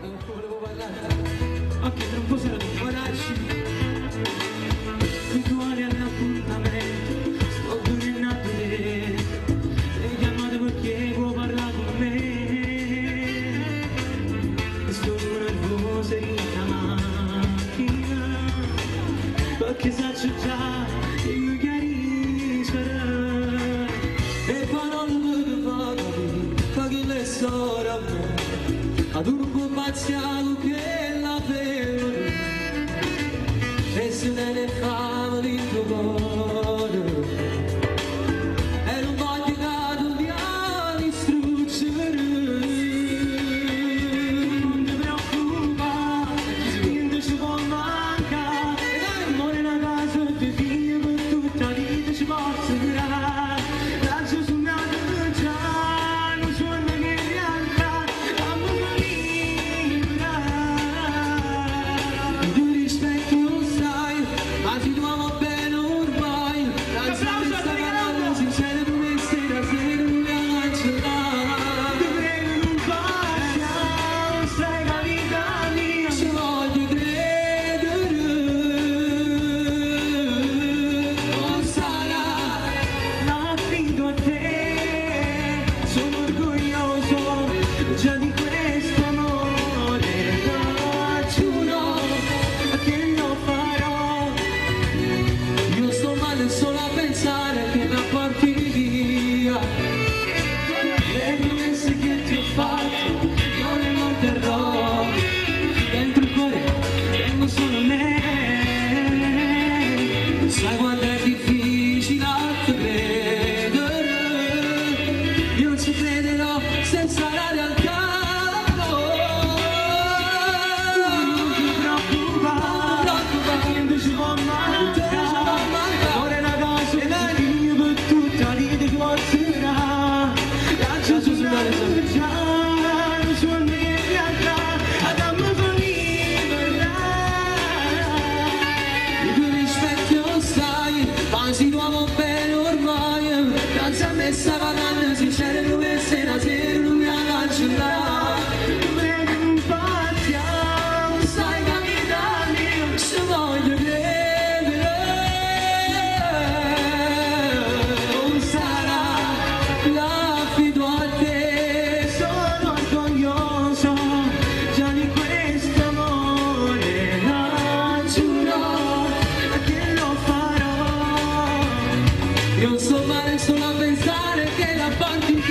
volevo parlarti. Ok, tra un po' sarò tu. Guardacci. Rituale all'appuntamento, sto venendo a vedere. Sei chiamato perché vuoi parlare con me. E sto nervoso in una macchina, perché saccio già che mi chiariscerà. E poi non lo vedo fa che le storie a me. Ad un po' pazziato che la vedo e se ne fa di tuo cuore e non voglio che tu mi distruggere. Non ti preoccupare, niente ci può mancare, amore una casa e due figli per tutta la vita ci posso durare. Lascio su una già non suona che realtà. Già di questo amore giuro che lo farò. Io sto male solo a pensare che la porti via. Le promesse che ti ho fatto non le manterrò. Dentro il cuore tengo solo me. Sai quanto è difficile credere. Io ci crederò se sarà realtà. Si duomo bene ormai, danza messa parlando sincera come se la sera non mi aggancia. Vedi un partiamo, sai capitani, se voglio credere. Non sarà, l'affido a te, sono orgoglioso già di questo amore, la giuro che lo farò. Io sto male solo a pensare che la porti via.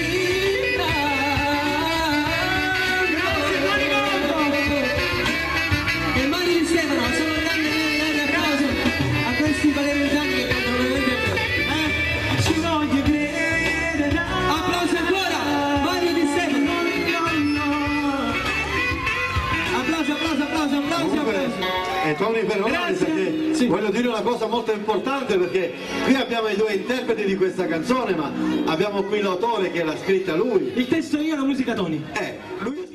E mani insieme, no? Sono grandi applauso a questi palermitani che cantano veramente bene. Ci voglio credere. Applauso ancora, mani insieme. Applauso. Tony Perroni, perché sì, voglio dire una cosa molto importante, perché qui abbiamo i due interpreti di questa canzone, ma abbiamo qui l'autore che l'ha scritta lui. Il testo io, la musica Tony. Lui